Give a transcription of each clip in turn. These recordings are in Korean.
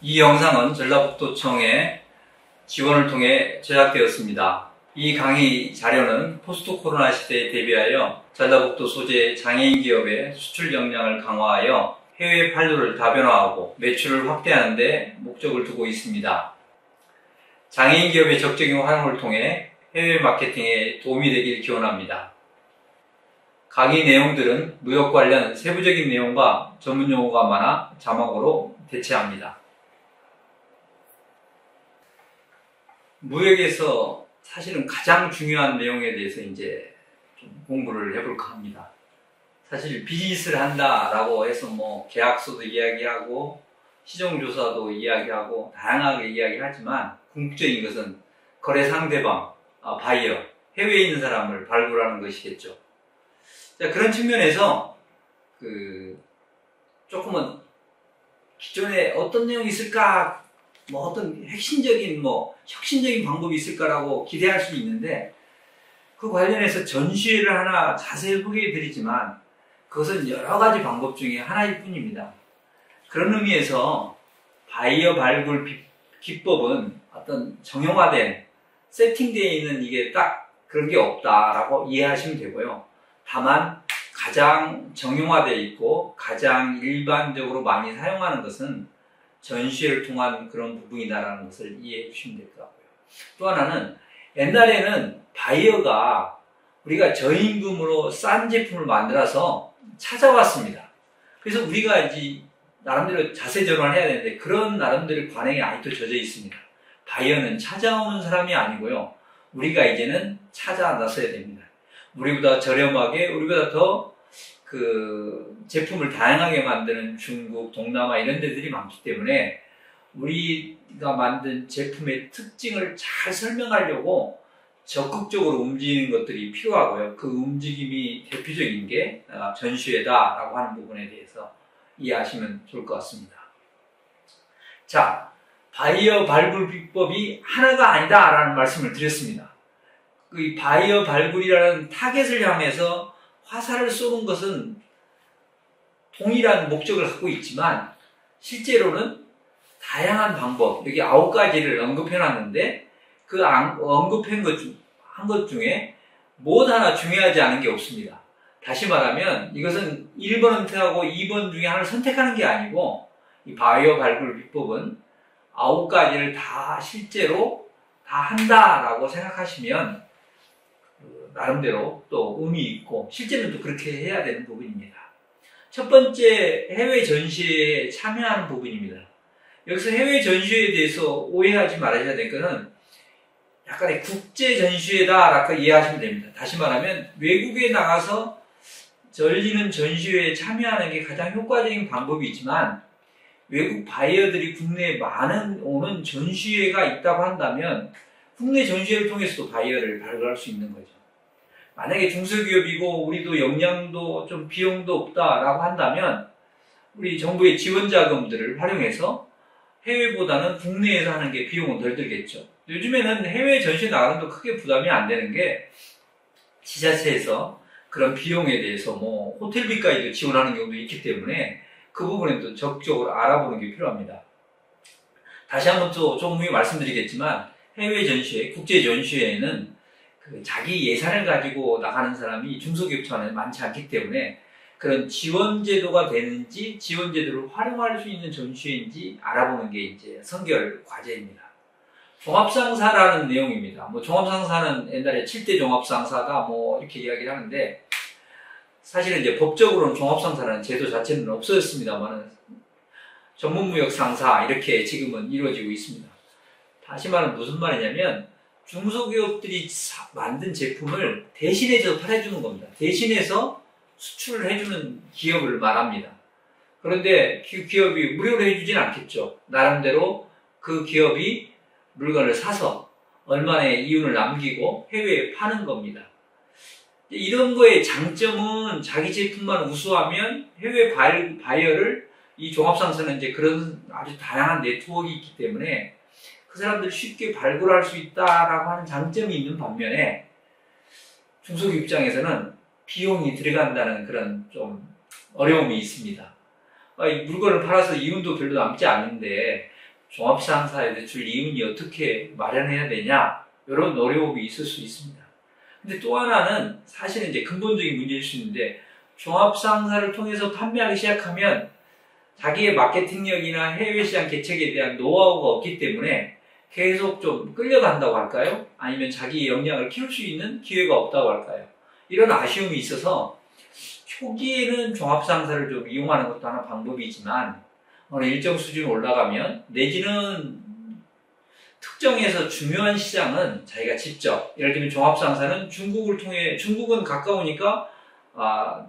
이 영상은 전라북도청의 지원을 통해 제작되었습니다. 이 강의 자료는 포스트 코로나 시대에 대비하여 전라북도 소재 장애인 기업의 수출 역량을 강화하여 해외 판로를 다변화하고 매출을 확대하는 데 목적을 두고 있습니다. 장애인 기업의 적극적인 활용을 통해 해외 마케팅에 도움이 되길 기원합니다. 강의 내용들은 무역 관련 세부적인 내용과 전문 용어가 많아 자막으로 대체합니다. 무역에서 사실은 가장 중요한 내용에 대해서 이제 좀 공부를 해볼까 합니다. 사실 비즈니스를 한다라고 해서 계약서도 이야기하고 시정조사도 이야기하고 다양하게 이야기하지만 궁극적인 것은 거래 상대방, 바이어, 해외에 있는 사람을 발굴하는 것이겠죠. 자, 그런 측면에서 조금은 기존에 어떤 내용이 있을까, 어떤 핵심적인 혁신적인 방법이 있을까라고 기대할 수 있는데, 그 관련해서 전시회를 하나 자세히 소개해 드리지만 그것은 여러 가지 방법 중에 하나일 뿐입니다. 그런 의미에서 바이어 발굴 기법은 어떤 정형화된 세팅되어 있는 이게 딱 그런 게 없다라고 이해하시면 되고요. 다만 가장 정형화되어 있고 가장 일반적으로 많이 사용하는 것은 전시회를 통한 그런 부분이다라는 것을 이해해 주시면 될 것 같고요. 또 하나는 옛날에는 바이어가 우리가 저임금으로 싼 제품을 만들어서 찾아왔습니다. 그래서 우리가 이제 나름대로 자세 전환을 해야 되는데 그런 나름대로 관행이 아직도 젖어 있습니다. 바이어는 찾아오는 사람이 아니고요. 우리가 이제는 찾아 나서야 됩니다. 우리보다 저렴하게, 우리보다 더 제품을 다양하게 만드는 중국, 동남아 이런 데들이 많기 때문에 우리가 만든 제품의 특징을 잘 설명하려고 적극적으로 움직이는 것들이 필요하고요. 그 움직임이 대표적인 게 전시회다라고 하는 부분에 대해서 이해하시면 좋을 것 같습니다. 자, 바이어 발굴 비법이 하나가 아니다라는 말씀을 드렸습니다. 이 바이어 발굴이라는 타겟을 향해서 화살을 쏘는 것은 동일한 목적을 갖고 있지만 실제로는 다양한 방법, 여기 9가지를 언급해 놨는데 그 언급한 것 중에 뭐 하나 중요하지 않은 게 없습니다. 다시 말하면 이것은 1번 은퇴하고 2번 중에 하나를 선택하는 게 아니고 이 바이어 발굴 비법은 9가지를 다 실제로 다 한다라고 생각하시면 나름대로 또 의미 있고 실제는 또 그렇게 해야 되는 부분입니다. 첫 번째, 해외 전시회에 참여하는 부분입니다. 여기서 해외 전시회에 대해서 오해하지 말아야 될 것은 약간의 국제 전시회다라고 이해하시면 됩니다. 다시 말하면 외국에 나가서 열리는 전시회에 참여하는 게 가장 효과적인 방법이지만 외국 바이어들이 국내에 많은 오는 전시회가 있다고 한다면 국내 전시회를 통해서도 바이어를 발굴할 수 있는 거죠. 만약에 중소기업이고 우리도 역량도 좀 비용도 없다라고 한다면 우리 정부의 지원 자금들을 활용해서 해외보다는 국내에서 하는 게 비용은 덜 들겠죠. 요즘에는 해외 전시회 나가는 도 크게 부담이 안 되는 게 지자체에서 그런 비용에 대해서 호텔비까지도 지원하는 경우도 있기 때문에 그 부분에도 적극적으로 알아보는 게 필요합니다. 다시 한번 또 조금 후에 말씀드리겠지만 해외 전시회, 국제 전시회에는 자기 예산을 가지고 나가는 사람이 중소기업처럼 많지 않기 때문에 그런 지원 제도가 되는지 지원 제도를 활용할 수 있는 전시회인지 알아보는 게 이제 선결 과제입니다. 종합상사라는 내용입니다. 종합상사는 옛날에 7대 종합상사다 이렇게 이야기를 하는데 사실은 이제 법적으로는 종합상사라는 제도 자체는 없어졌습니다만 전문무역상사 이렇게 지금은 이루어지고 있습니다. 다시 말하면 무슨 말이냐면 중소기업들이 만든 제품을 대신해서 팔아주는 겁니다. 대신해서 수출을 해주는 기업을 말합니다. 그런데 그 기업이 무료로 해주진 않겠죠. 나름대로 그 기업이 물건을 사서 얼마의 이윤을 남기고 해외에 파는 겁니다. 이런 거의 장점은 자기 제품만 우수하면 해외 바이어를 이 종합상사는 이제 그런 아주 다양한 네트워크가 있기 때문에 그 사람들이 쉽게 발굴할 수 있다라고 하는 장점이 있는 반면에 중소기업 입장에서는 비용이 들어간다는 그런 좀 어려움이 있습니다. 이 물건을 팔아서 이윤도 별로 남지 않는데 종합상사에 대출 이윤이 어떻게 마련해야 되냐, 이런 어려움이 있을 수 있습니다. 근데 또 하나는 사실은 이제 근본적인 문제일 수 있는데, 종합상사를 통해서 판매하기 시작하면 자기의 마케팅력이나 해외 시장 개척에 대한 노하우가 없기 때문에 계속 좀 끌려간다고 할까요? 아니면 자기의 역량을 키울 수 있는 기회가 없다고 할까요? 이런 아쉬움이 있어서 초기에는 종합상사를 좀 이용하는 것도 하나 방법이지만, 어느 일정 수준 올라가면, 내지는 특정해서 중요한 시장은 자기가 직접, 예를 들면 종합상사는 중국을 통해, 중국은 가까우니까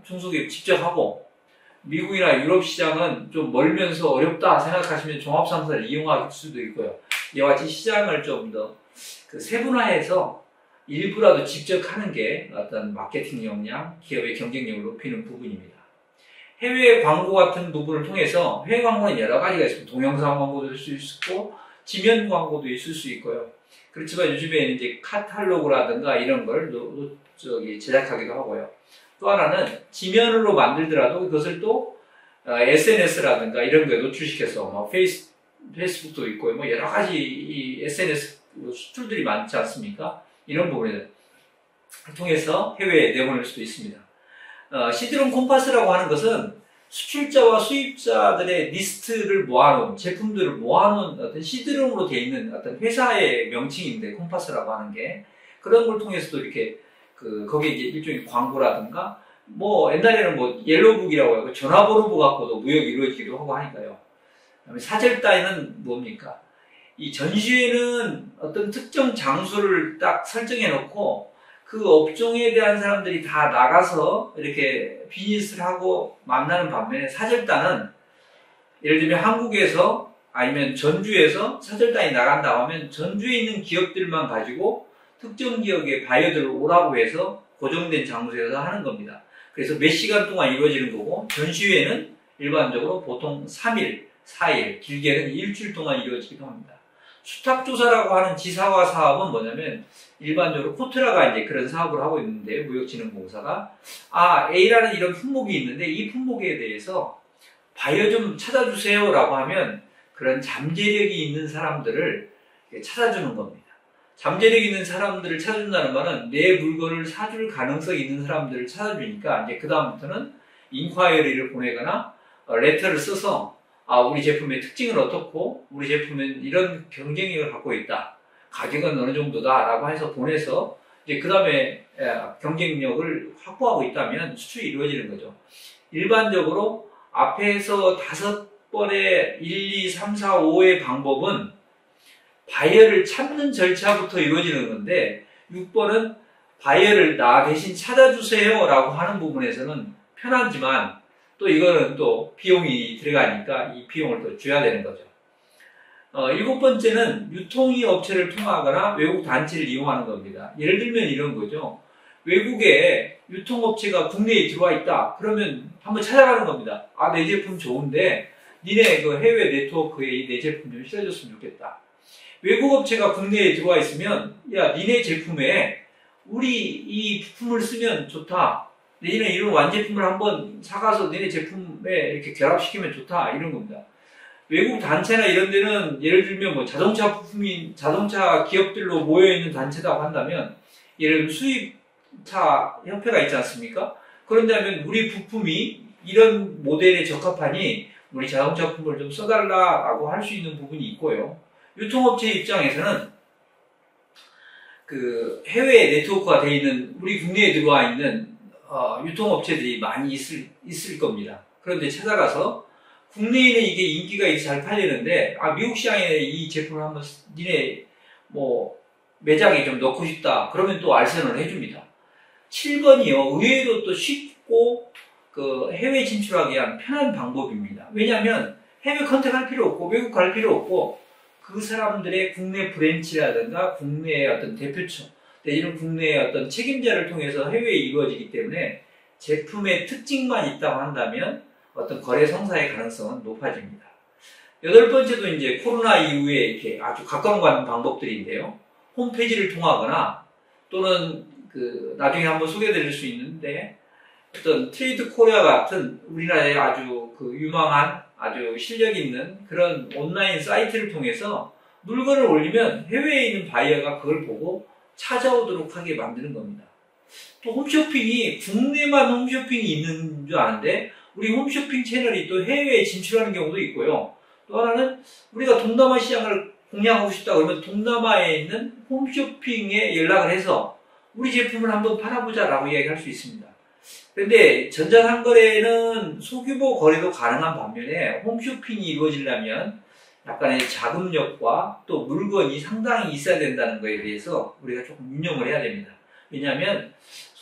중소기업 직접 하고, 미국이나 유럽 시장은 좀 멀면서 어렵다 생각하시면 종합상사를 이용할 수도 있고요. 이와 같이 시장을 좀 더 세분화해서 일부라도 직접 하는 게 어떤 마케팅 역량, 기업의 경쟁력을 높이는 부분입니다. 해외 광고 같은 부분을 통해서, 해외 광고는 여러 가지가 있습니다. 동영상 광고도 있을 수 있고, 지면 광고도 있을 수 있고요. 그렇지만 요즘에는 이제 카탈로그라든가 이런 걸 제작하기도 하고요. 또 하나는 지면으로 만들더라도 그것을 또 SNS라든가 이런 거에 노출시켜서, 뭐 페이스북도 있고, 뭐 여러 가지 이 SNS 수출들이 많지 않습니까? 이런 부분을 통해서 해외에 내보낼 수도 있습니다. 시드롬 콤파스라고 하는 것은 수출자와 수입자들의 리스트를 모아놓은, 제품들을 모아놓은 어떤 시드롬으로 되어 있는 어떤 회사의 명칭인데, 콤파스라고 하는 게, 그런 걸 통해서도 이렇게 거기에 이제 일종의 광고라든가, 뭐 옛날에는 뭐 옐로북이라고 하고 전화번호 갖고도 무역이 이루어지기도 하고 하니까요. 그다음에 사절 따위는 뭡니까? 이 전시회는 어떤 특정 장소를 딱 설정해 놓고 그 업종에 대한 사람들이 다 나가서 이렇게 비즈니스를 하고 만나는 반면에, 사절단은 예를 들면 한국에서 아니면 전주에서 사절단이 나간다고 하면 전주에 있는 기업들만 가지고 특정 지역의 바이어들을 오라고 해서 고정된 장소에서 하는 겁니다. 그래서 몇 시간 동안 이루어지는 거고, 전시회는 일반적으로 보통 3일, 4일, 길게는 일주일 동안 이루어지기도 합니다. 수탁조사라고 하는 지사화 사업은 뭐냐면, 일반적으로 코트라가 이제 그런 사업을 하고 있는데, 무역진흥공사가, A라는 이런 품목이 있는데 이 품목에 대해서 바이어 좀 찾아주세요 라고 하면, 그런 잠재력이 있는 사람들을 찾아주는 겁니다. 잠재력 있는 사람들을 찾아준다는 말은 내 물건을 사줄 가능성이 있는 사람들을 찾아주니까, 이제 그다음부터는 인콰이어리를 보내거나 레터를 써서, 우리 제품의 특징은 어떻고, 우리 제품은 이런 경쟁력을 갖고 있다, 가격은 어느 정도다 라고 해서 보내서, 이제 그 다음에 경쟁력을 확보하고 있다면 수출이 이루어지는 거죠. 일반적으로 앞에서 5번의 1, 2, 3, 4, 5의 방법은 바이어를 찾는 절차부터 이루어지는 건데, 6번은 바이어를 나 대신 찾아주세요 라고 하는 부분에서는 편하지만, 또 이거는 또 비용이 들어가니까 이 비용을 또 줘야 되는 거죠. 7번째는 유통이 업체를 통하거나 외국 단체를 이용하는 겁니다. 예를 들면 이런 거죠. 외국에 유통업체가 국내에 들어와 있다. 그러면 한번 찾아가는 겁니다. 내 제품 좋은데 니네 그 해외 네트워크에 내 제품 좀 실어줬으면 좋겠다. 외국 업체가 국내에 들어와 있으면, 야, 니네 제품에 우리 이 부품을 쓰면 좋다. 니네 이런 완제품을 한번 사가서 니네 제품에 이렇게 결합시키면 좋다. 이런 겁니다. 외국 단체나 이런 데는 예를 들면 뭐 자동차 기업들로 모여있는 단체라고 한다면, 예를 들면 수입차 협회가 있지 않습니까? 그런다면 우리 부품이 이런 모델에 적합하니 우리 자동차 부품을 좀 써달라고 할 수 있는 부분이 있고요. 유통업체 입장에서는 그 해외 네트워크가 되어 있는, 우리 국내에 들어와 있는 유통업체들이 많이 있을 겁니다. 그런데 찾아가서 국내에는 이게 인기가 잘 팔리는데, 미국 시장에 이 제품을 한번 니네 뭐 매장에 좀 넣고 싶다. 그러면 또 알선을 해줍니다. 7번이요. 의외로 또 쉽고 그 해외 진출하기 위한 편한 방법입니다. 왜냐하면 해외 컨택할 필요 없고 외국 갈 필요 없고, 그 사람들의 국내 브랜치라든가 국내의 어떤 대표처, 이런 국내의 어떤 책임자를 통해서 해외에 이루어지기 때문에 제품의 특징만 있다고 한다면 어떤 거래 성사의 가능성은 높아집니다. 8번째도 이제 코로나 이후에 이렇게 아주 각광받는 방법들인데요. 홈페이지를 통하거나, 또는 나중에 한번 소개해드릴 수 있는데, 어떤 트레이드 코리아 같은 우리나라의 아주 유망한 아주 실력 있는 그런 온라인 사이트를 통해서 물건을 올리면 해외에 있는 바이어가 그걸 보고 찾아오도록 하게 만드는 겁니다. 또 홈쇼핑이 국내만 홈쇼핑이 있는 줄 아는데 우리 홈쇼핑 채널이 또 해외에 진출하는 경우도 있고요. 또 하나는 우리가 동남아 시장을 공략하고 싶다 그러면 동남아에 있는 홈쇼핑에 연락을 해서 우리 제품을 한번 팔아보자 라고 이야기할 수 있습니다. 그런데 전자상거래는 소규모 거래도 가능한 반면에 홈쇼핑이 이루어지려면 약간의 자금력과 또 물건이 상당히 있어야 된다는 것에 대해서 우리가 조금 유념을 해야 됩니다. 왜냐하면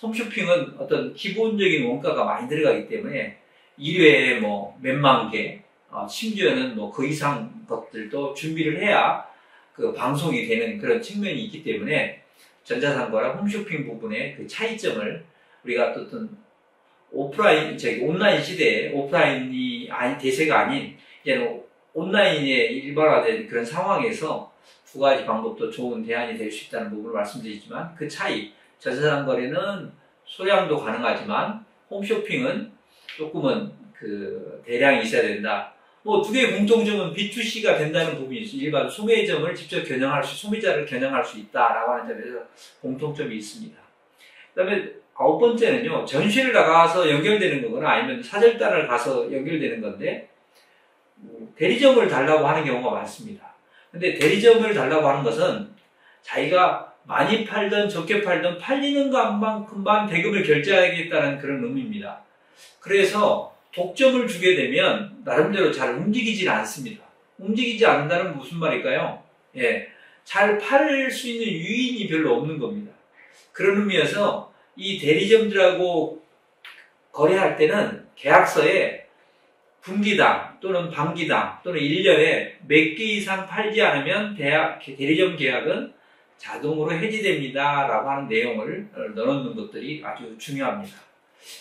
홈쇼핑은 어떤 기본적인 원가가 많이 들어가기 때문에 1회에 뭐 몇만 개, 심지어는 뭐 그 이상 것들도 준비를 해야 그 방송이 되는 그런 측면이 있기 때문에 전자상거래 홈쇼핑 부분의 그 차이점을 우리가 어떤 온라인 시대에 오프라인이 대세가 아닌 이제는 온라인에 일반화된 그런 상황에서 두 가지 방법도 좋은 대안이 될 수 있다는 부분을 말씀드리지만 그 차이, 전자상거래는 소량도 가능하지만 홈쇼핑은 조금은 그 대량이 있어야 된다. 뭐 두 개의 공통점은 B2C가 된다는 부분이 있어요. 일반 소매점을 직접 소매자를 겨냥할 수 있다라고 하는 점에서 공통점이 있습니다. 그 다음에 9번째는요, 전시를 나가서 연결되는 거거나 아니면 사절단을 가서 연결되는 건데, 대리점을 달라고 하는 경우가 많습니다. 근데 대리점을 달라고 하는 것은 자기가 많이 팔든 적게 팔든 팔리는 것만큼만 대금을 결제하겠다는 그런 의미입니다. 그래서 독점을 주게 되면 나름대로 잘 움직이질 않습니다. 움직이지 않는다는 무슨 말일까요? 예, 잘 팔 수 있는 유인이 별로 없는 겁니다. 그런 의미에서 이 대리점들하고 거래할 때는 계약서에 분기당 또는 반기당 또는 1년에 몇 개 이상 팔지 않으면 대리점 계약은 자동으로 해지됩니다 라고 하는 내용을 넣어놓는 것들이 아주 중요합니다.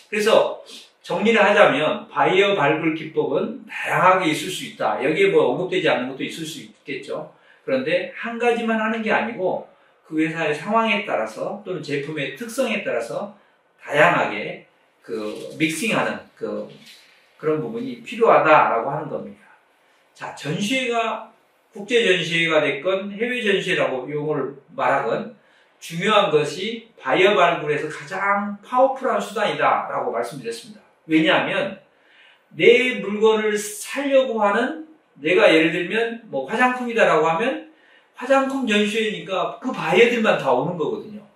그래서 정리를 하자면 바이어 발굴 기법은 다양하게 있을 수 있다. 여기에 뭐 언급되지 않는 것도 있을 수 있겠죠. 그런데 한 가지만 하는 게 아니고 그 회사의 상황에 따라서 또는 제품의 특성에 따라서 다양하게 그 믹싱하는 그런 부분이 필요하다라고 하는 겁니다. 자, 전시회가 국제 전시회가 됐건 해외 전시회라고 용어를 말하건 중요한 것이 바이어 발굴에서 가장 파워풀한 수단이다라고 말씀드렸습니다. 왜냐하면 내 물건을 사려고 하는 내가 예를 들면 뭐 화장품이다라고 하면 화장품 전시회니까 그 바이어들만 다 오는 거거든요.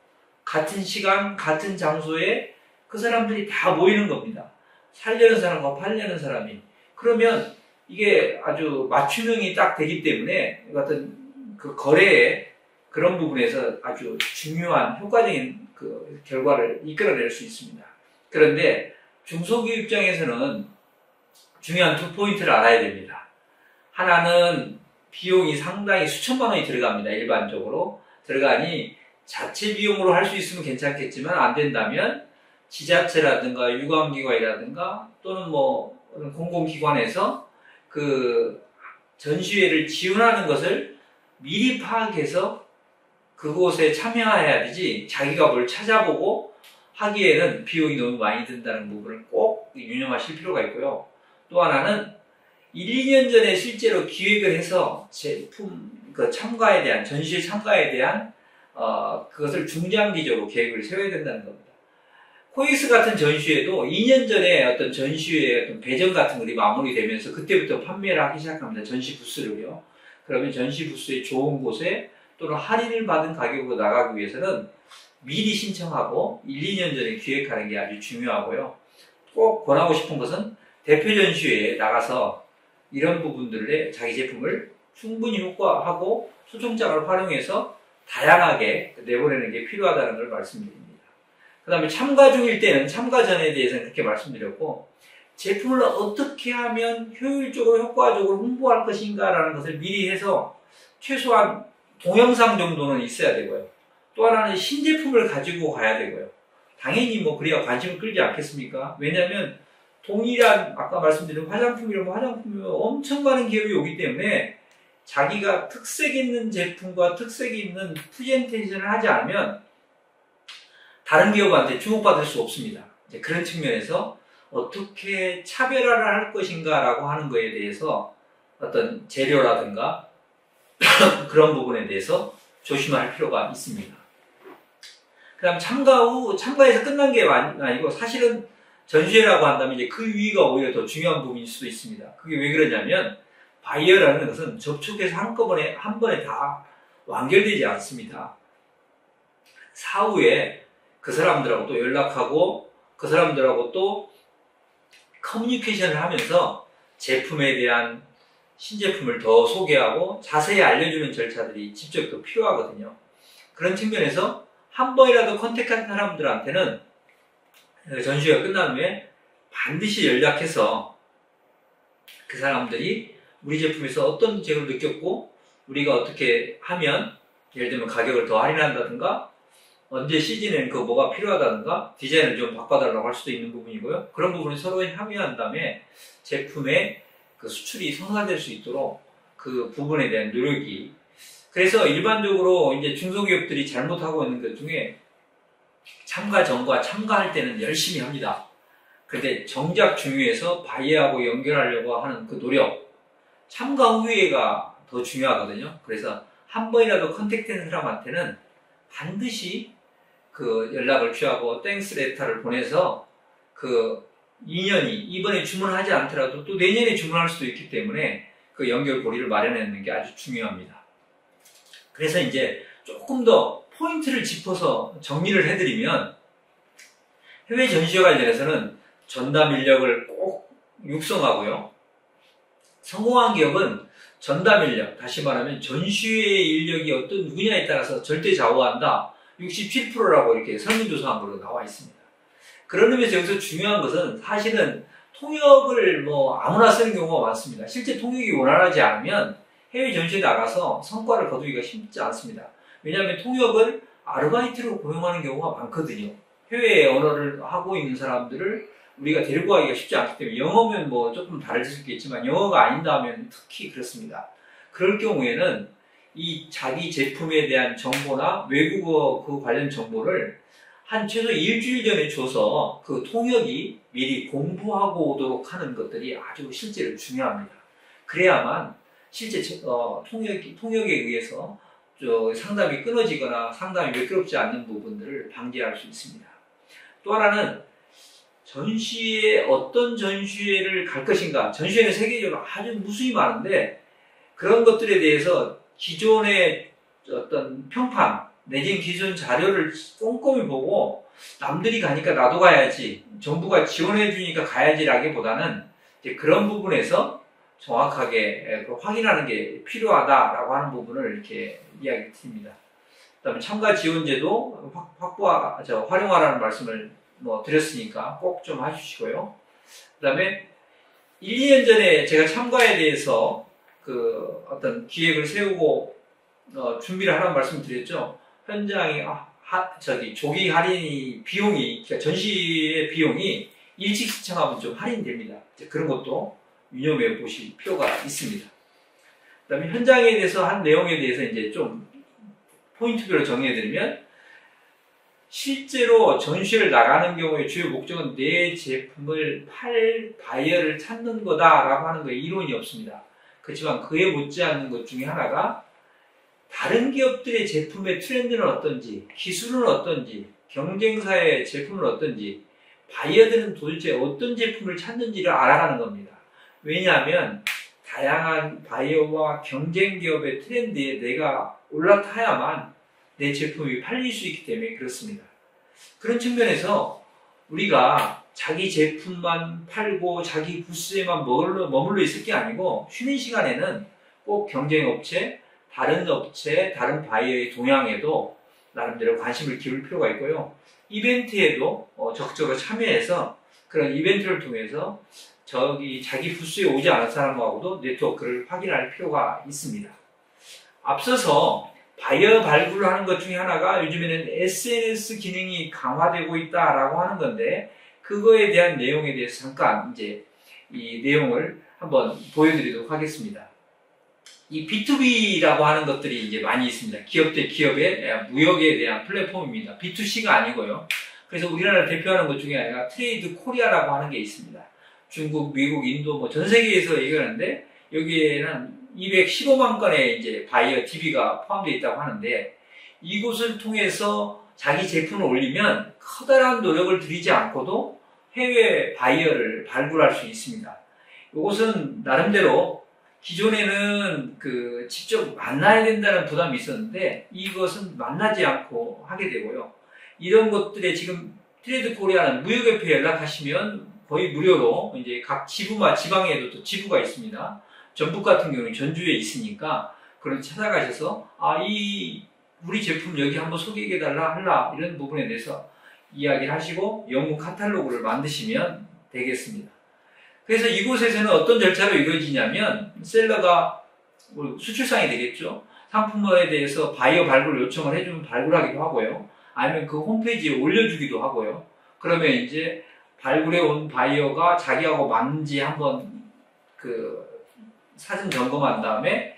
같은 시간, 같은 장소에 그 사람들이 다 모이는 겁니다. 살려는 사람과 팔려는 사람이. 그러면 이게 아주 맞춤형이 딱 되기 때문에 어떤 그 거래의 그런 부분에서 아주 중요한 효과적인 그 결과를 이끌어낼 수 있습니다. 그런데 중소기업 입장에서는 중요한 두 포인트를 알아야 됩니다. 하나는 비용이 상당히 수천만 원이 들어갑니다. 일반적으로 들어가니 자체 비용으로 할 수 있으면 괜찮겠지만 안 된다면 지자체라든가 유관기관이라든가 또는 뭐 공공기관에서 그 전시회를 지원하는 것을 미리 파악해서 그곳에 참여해야 되지 자기가 뭘 찾아보고 하기에는 비용이 너무 많이 든다는 부분을 꼭 유념하실 필요가 있고요. 또 하나는 1, 2년 전에 실제로 기획을 해서 제품 참가에 대한 전시회 참가에 대한 그것을 중장기적으로 계획을 세워야 된다는 겁니다. 코엑스 같은 전시회도 2년 전에 어떤 전시회 어떤 배정 같은 것이 마무리되면서 그때부터 판매를 하기 시작합니다. 전시 부스를요. 그러면 전시 부스의 좋은 곳에 또는 할인을 받은 가격으로 나가기 위해서는 미리 신청하고 1, 2년 전에 기획하는 게 아주 중요하고요. 꼭 권하고 싶은 것은 대표 전시회에 나가서 이런 부분들에 자기 제품을 충분히 효과하고 초청장을 활용해서 다양하게 내보내는 게 필요하다는 걸 말씀드립니다. 그 다음에 참가 중일 때는 참가 전에 대해서는 그렇게 말씀드렸고 제품을 어떻게 하면 효율적으로 효과적으로 홍보할 것인가 라는 것을 미리 해서 최소한 동영상 정도는 있어야 되고요. 또 하나는 신제품을 가지고 가야 되고요. 당연히 뭐 그래야 관심을 끌지 않겠습니까? 왜냐하면 동일한 아까 말씀드린 화장품이라면 화장품이면 엄청 많은 기업이 오기 때문에 자기가 특색 있는 제품과 특색 있는 프레젠테이션을 하지 않으면 다른 기업한테 주목받을 수 없습니다. 이제 그런 측면에서 어떻게 차별화를 할 것인가라고 하는 거에 대해서 어떤 재료라든가 그런 부분에 대해서 조심할 필요가 있습니다. 그 다음 참가해서 끝난 게 아니고 사실은 전시회라고 한다면 이제 그 위가 오히려 더 중요한 부분일 수도 있습니다. 그게 왜 그러냐면 바이어라는 것은 접촉해서 한꺼번에 한 번에 다 완결되지 않습니다. 사후에 그 사람들하고 또 연락하고 그 사람들하고 또 커뮤니케이션을 하면서 제품에 대한 신제품을 더 소개하고 자세히 알려주는 절차들이 직접 더 필요하거든요. 그런 측면에서 한 번이라도 컨택한 사람들한테는 전시회가 끝난 후에 반드시 연락해서 그 사람들이 우리 제품에서 어떤 점을 느꼈고 우리가 어떻게 하면 예를 들면 가격을 더 할인한다든가 언제 시즌에는 그 뭐가 필요하다든가 디자인을 좀 바꿔달라고 할 수도 있는 부분이고요. 그런 부분을 서로 합의한 다음에 제품의 그 수출이 성사될 수 있도록 그 부분에 대한 노력이 그래서 일반적으로 이제 중소기업들이 잘못하고 있는 것 중에 참가 전과 참가할 때는 열심히 합니다. 근데 정작 중요해서 바이어하고 연결하려고 하는 그 노력 참가 후에가 더 중요하거든요. 그래서 한 번이라도 컨택된 사람한테는 반드시 그 연락을 취하고 땡스 레터를 보내서 그 인연이 이번에 주문하지 않더라도 또 내년에 주문할 수도 있기 때문에 그 연결고리를 마련하는 게 아주 중요합니다. 그래서 이제 조금 더 포인트를 짚어서 정리를 해드리면 해외 전시회 관련해서는 전담 인력을 꼭 육성하고요. 성공한 기업은 전담 인력, 다시 말하면 전시회 인력이 어떤 누구냐에 따라서 절대 좌우한다. 67%라고 이렇게 설문조사한 걸로 나와 있습니다. 그런 의미에서 여기서 중요한 것은 사실은 통역을 뭐 아무나 쓰는 경우가 많습니다. 실제 통역이 원활하지 않으면 해외 전시에 나가서 성과를 거두기가 쉽지 않습니다. 왜냐하면 통역을 아르바이트로 고용하는 경우가 많거든요. 해외 언어를 하고 있는 사람들을 우리가 데리고 가기가 쉽지 않기 때문에 영어면 뭐 조금 다를 수 있겠지만 영어가 아닌다면 특히 그렇습니다. 그럴 경우에는 이 자기 제품에 대한 정보나 외국어 그 관련 정보를 한 최소 일주일 전에 줘서 그 통역이 미리 공부하고 오도록 하는 것들이 아주 실제로 중요합니다. 그래야만 실제 통역에 의해서 상담이 끊어지거나 상담이 매끄럽지 않는 부분들을 방지할 수 있습니다. 또 하나는 전시회 어떤 전시회를 갈 것인가 전시회는 세계적으로 아주 무수히 많은데 그런 것들에 대해서 기존의 어떤 평판 내지는 기존 자료를 꼼꼼히 보고 남들이 가니까 나도 가야지 정부가 지원해 주니까 가야지라기보다는 이제 그런 부분에서 정확하게 확인하는 게 필요하다라고 하는 부분을 이렇게 이야기 드립니다. 그다음에 참가 지원제도 활용하라는 말씀을 드렸으니까 꼭 좀 해주시고요. 그다음에 1, 2년 전에 제가 참가에 대해서 그 어떤 기획을 세우고 준비를 하라는 말씀을 드렸죠. 현장에 조기 할인 비용이 그러니까 전시의 비용이 일찍 시청하면 좀 할인됩니다. 그런 것도 유념해 보실 필요가 있습니다. 그다음에 현장에 대해서 한 내용에 대해서 이제 좀 포인트별로 정리해드리면 실제로 전시를 나가는 경우에 주요 목적은 내 제품을 팔 바이어를 찾는 거다라고 하는 거에 이론이 없습니다. 그렇지만 그에 못지않는 것 중에 하나가 다른 기업들의 제품의 트렌드는 어떤지, 기술은 어떤지, 경쟁사의 제품은 어떤지, 바이어들은 도대체 어떤 제품을 찾는지를 알아가는 겁니다. 왜냐하면 다양한 바이어와 경쟁 기업의 트렌드에 내가 올라타야만 내 제품이 팔릴 수 있기 때문에 그렇습니다. 그런 측면에서 우리가 자기 제품만 팔고 자기 부스에만 머물러 있을 게 아니고 쉬는 시간에는 꼭 경쟁업체, 다른 바이어의 동향에도 나름대로 관심을 기울일 필요가 있고요. 이벤트에도 적극적으로 참여해서 그런 이벤트를 통해서 자기 부스에 오지 않은 사람하고도 네트워크를 확인할 필요가 있습니다. 앞서서 바이어 발굴을 하는 것 중에 하나가 요즘에는 SNS 기능이 강화되고 있다라고 하는 건데 그거에 대한 내용에 대해서 잠깐 이제 이 내용을 한번 보여드리도록 하겠습니다. 이 B2B라고 하는 것들이 이제 많이 있습니다. 기업 대 기업의 무역에 대한 플랫폼입니다. B2C가 아니고요. 그래서 우리나라를 대표하는 것 중에 하나가 트레이드 코리아라고 하는 게 있습니다. 중국, 미국, 인도 뭐 전 세계에서 얘기하는데 여기에는 215만 건의 이제 바이어 DB가 포함되어 있다고 하는데 이곳을 통해서 자기 제품을 올리면 커다란 노력을 들이지 않고도 해외 바이어를 발굴할 수 있습니다. 이것은 나름대로 기존에는 직접 만나야 된다는 부담이 있었는데 이것은 만나지 않고 하게 되고요. 이런 것들에 지금 트레이드 코리아는 무역협회에 연락하시면 거의 무료로 이제 각 지방에도 또 지부가 있습니다. 전북 같은 경우는 전주에 있으니까 그런 찾아가셔서 우리 제품 여기 한번 소개해달라 할라 이런 부분에 대해서 이야기를 하시고 영문 카탈로그를 만드시면 되겠습니다. 그래서 이곳에서는 어떤 절차로 이루어지냐면 셀러가 수출상이 되겠죠. 상품에 대해서 바이어 발굴 요청을 해주면 발굴하기도 하고요. 아니면 그 홈페이지에 올려주기도 하고요. 그러면 이제 발굴해 온 바이어가 자기하고 맞는지 한번 사전 점검한 다음에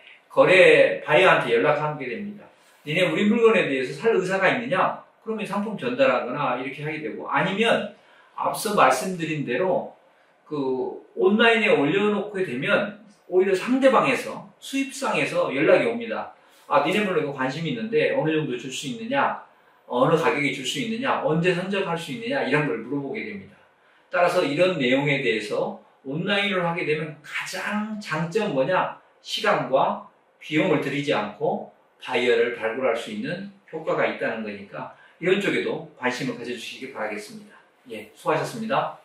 바이어한테 연락하게 됩니다. 니네 우리 물건에 대해서 살 의사가 있느냐? 그러면 상품 전달하거나 이렇게 하게 되고 아니면 앞서 말씀드린 대로 온라인에 올려놓게 되면 오히려 상대방에서 수입상에서 연락이 옵니다. 니네 물건에 관심이 있는데 어느 정도 줄 수 있느냐? 어느 가격에 줄 수 있느냐? 언제 선적할 수 있느냐? 이런 걸 물어보게 됩니다. 따라서 이런 내용에 대해서 온라인으로 하게 되면 가장 장점은 뭐냐? 시간과 비용을 들이지 않고 바이어를 발굴할 수 있는 효과가 있다는 거니까 이런 쪽에도 관심을 가져주시기 바라겠습니다. 예, 수고하셨습니다.